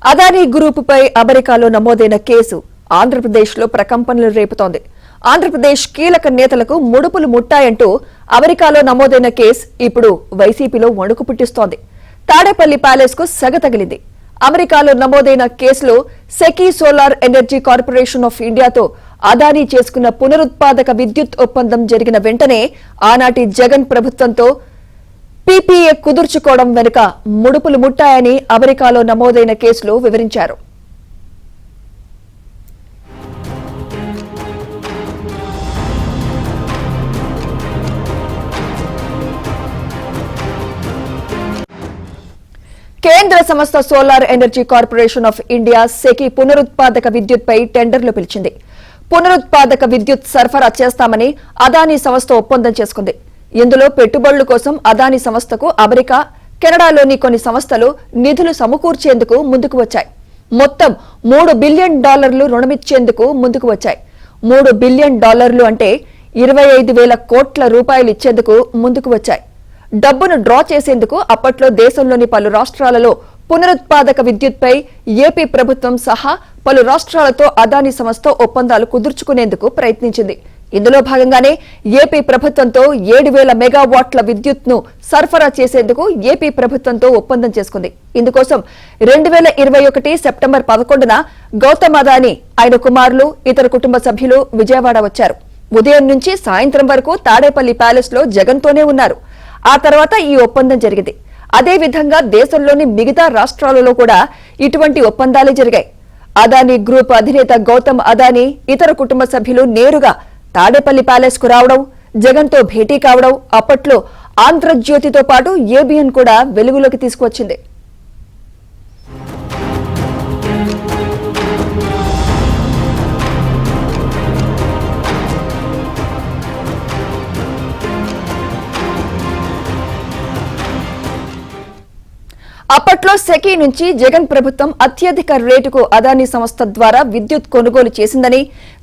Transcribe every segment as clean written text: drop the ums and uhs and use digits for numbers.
అదానీ గ్రూపుపై అమెరికాలో నమోదైన కేసు ఆంధ్రప్రదేశ్లో ప్రకంపనలు రేపుతోంది. ఆంధ్రప్రదేశ్ కీలక నేతలకు ముడుపులు ముట్టాయంటూ అమెరికాలో నమోదైన కేసు ఇప్పుడు వైసీపీలో వణుకు పుట్టిస్తోంది. తాడేపల్లి ప్యాలెస్ కు సెగ తగిలింది. అమెరికాలో నమోదైన కేసులో SECI solar energy corporation of ఇండియాతో అదానీ చేసుకున్న పునరుత్పాదక విద్యుత్ ఒప్పందం జరిగిన వెంటనే ఆనాటి జగన్ ప్రభుత్వంతో పీపీఏ కుదుర్చుకోవడం వెనుక ముడుపులు ముట్టాయని అమెరికాలో నమోదైన కేసులో వివరించారు. కేంద్ర సంస్థ solar energy corporation of India SECI పునరుత్పాదక విద్యుత్పై టెండర్లు పిలిచింది. పునరుత్పాదక విద్యుత్ సరఫరా చేస్తామని అదానీ సంస్థ ఒప్పందం చేసుకుంది. ఇందులో పెట్టుబడుల కోసం అదానీ సంస్థకు అమెరికా, కెనడాలోని కొన్ని సంస్థలు నిధులు సమకూర్చేందుకు ముందుకు వచ్చాయి. మొత్తం $3 బిలియన్ రుణమిచ్చేందుకు ముందుకు వచ్చాయి. $3 బిలియన్ అంటే 25,000 కోట్ల రూపాయలు ఇచ్చేందుకు ముందుకు వచ్చాయి. డబ్బును డ్రా చేసేందుకు అప్పట్లో దేశంలోని పలు రాష్ట్రాలలో పునరుత్పాదక విద్యుత్పై ఏపీ ప్రభుత్వం సహా పలు రాష్ట్రాలతో అదానీ సంస్థ ఒప్పందాలు కుదుర్చుకునేందుకు ప్రయత్నించింది. ఇందులో భాగంగానే ఏపీ ప్రభుత్వంతో 7,000 మెగావాట్ల విద్యుత్ ను సరఫరా చేసేందుకు ఏపీ ప్రభుత్వంతో ఒప్పందం చేసుకుంది. ఇందుకోసం 2021 సెప్టెంబర్ 11న గౌతమ్ అదానీ, ఆయన కుమారులు, ఇతర కుటుంబ సభ్యులు విజయవాడ వచ్చారు. ఉదయం నుంచి సాయంత్రం వరకు తాడేపల్లి ప్యాలెస్ లో జగన్తోనే ఉన్నారు. ఆ తర్వాత ఈ ఒప్పందం జరిగింది. అదే విధంగా దేశంలోని మిగతా రాష్ట్రాలలో కూడా ఇటువంటి ఒప్పందాలే జరిగాయి. అదానీ గ్రూప్ అధినేత గౌతమ్ అదానీ, ఇతర కుటుంబ సభ్యులు నేరుగా తాడేపల్లి ప్యాలెస్ కు రావడం, జగన్ తో భేటీ కావడం అప్పట్లో ఆంధ్రజ్యోతితో పాటు ఏబిఎన్ కూడా వెలుగులోకి తీసుకువచ్చింది. అప్పట్లో సెకీ నుంచి జగన్ ప్రభుత్వం అత్యధిక రేటుకు అదానీ సంస్థ ద్వారా విద్యుత్ కొనుగోలు చేసిందని,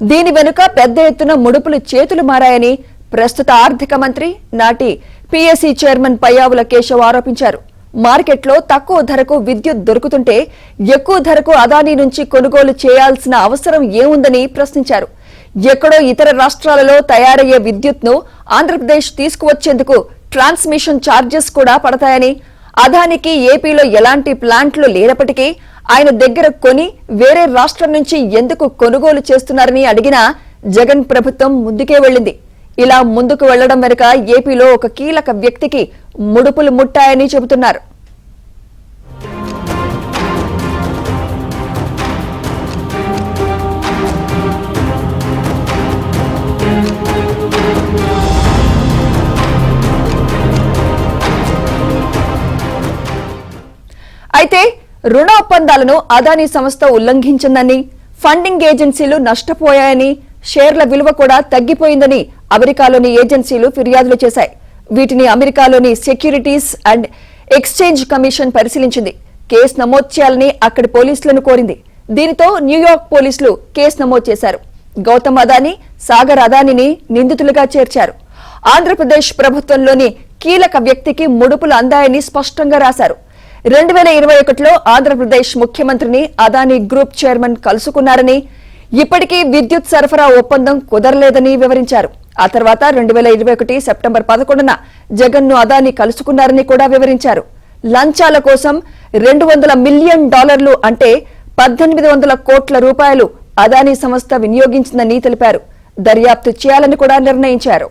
దీని వెనుక పెద్ద ఎత్తున ముడుపులు చేతులు మారాయని ప్రస్తుత ఆర్థిక మంత్రి, నాటి పీఎస్సీ చైర్మన్ పయ్యావుల కేశవ్ ఆరోపించారు. మార్కెట్లో తక్కువ ధరకు విద్యుత్ దొరుకుతుంటే ఎక్కువ ధరకు అదానీ నుంచి కొనుగోలు చేయాల్సిన అవసరం ఏముందని ప్రశ్నించారు. ఎక్కడో ఇతర రాష్ట్రాలలో తయారయ్యే విద్యుత్ ను ఆంధ్రప్రదేశ్ తీసుకువచ్చేందుకు ట్రాన్స్మిషన్ ఛార్జెస్ కూడా పడతాయని, అదానికి ఏపీలో ఎలాంటి ప్లాంట్లు లేనప్పటికీ ఆయన దగ్గర కొని వేరే రాష్ట్రం నుంచి ఎందుకు కొనుగోలు చేస్తున్నారని అడిగినా జగన్ ప్రభుత్వం ముందుకే వెళ్లింది. ఇలా ముందుకు వెళ్లడం వెనుక ఏపీలో ఒక కీలక వ్యక్తికి ముడుపులు ముట్టాయని చెబుతున్నారు. అయితే రుణ ఒప్పందాలను అదానీ సంస్థ ఉల్లంఘించిందని, ఫండింగ్ ఏజెన్సీలు నష్టపోయాయని, షేర్ల విలువ కూడా తగ్గిపోయిందని అమెరికాలోని ఏజెన్సీలు ఫిర్యాదులు చేశాయి. వీటిని అమెరికాలోని సెక్యూరిటీస్ అండ్ ఎక్స్చేంజ్ కమిషన్ పరిశీలించింది. కేసు నమోదు చేయాలని అక్కడి పోలీసులను కోరింది. దీనితో న్యూయార్క్ పోలీసులు కేసు నమోదు చేశారు. గౌతమ్ అదానీ, సాగర్ అదానీని నిందితులుగా చేర్చారు. ఆంధ్రప్రదేశ్ ప్రభుత్వంలోని కీలక వ్యక్తికి ముడుపులు అందాయని స్పష్టంగా రాశారు. 2021లో ఆంధ్రప్రదేశ్ ముఖ్యమంత్రిని అదానీ గ్రూప్ చైర్మన్ కలుసుకున్నారని, ఇప్పటికీ విద్యుత్ సరఫరా ఒప్పందం కుదరలేదని వివరించారు. ఆ తర్వాత 2021 సెప్టెంబర్ 11న జగన్ ను అదానీ కలుసుకున్నారని కూడా వివరించారు. లంచాల కోసం $200 మిలియన్ అంటే 1,800 కోట్ల రూపాయలు అదానీ సంస్థ వినియోగించిందని తెలిపారు. దర్యాప్తు చేయాలని కూడా నిర్ణయించారు.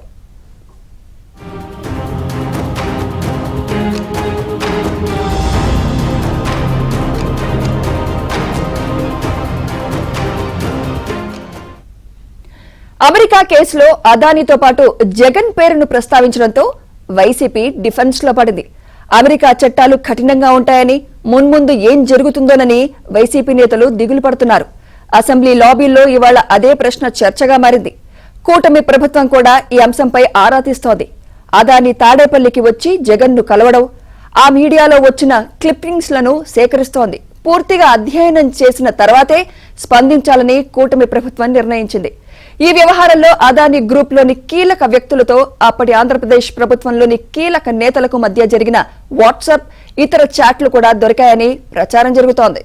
అమెరికా కేసులో అదానీతో పాటు జగన్ పేరును ప్రస్తావించడంతో వైసీపీ డిఫెన్స్ లో పడింది. అమెరికా చట్టాలు కఠినంగా ఉంటాయని, మున్ముందు ఏం జరుగుతుందోనని వైసీపీ నేతలు దిగులు పడుతున్నారు. అసెంబ్లీ లాబీల్లో ఇవాళ అదే ప్రశ్న చర్చగా మారింది. కూటమి ప్రభుత్వం కూడా ఈ అంశంపై ఆరా తీస్తోంది. అదానీ తాడేపల్లికి వచ్చి జగన్ ను కలవడం, ఆ మీడియాలో వచ్చిన క్లిప్పింగ్స్ లను సేకరిస్తోంది. పూర్తిగా అధ్యయనం చేసిన తర్వాతే స్పందించాలని కూటమి ప్రభుత్వం నిర్ణయించింది. ఈ వ్యవహారంలో అదానీ గ్రూప్ లోని కీలక వ్యక్తులతో అప్పటి ఆంధ్రప్రదేశ్ ప్రభుత్వంలోని కీలక నేతలకు మధ్య జరిగిన వాట్సాప్, ఇతర చాట్లు కూడా దొరికాయని ప్రచారం జరుగుతోంది.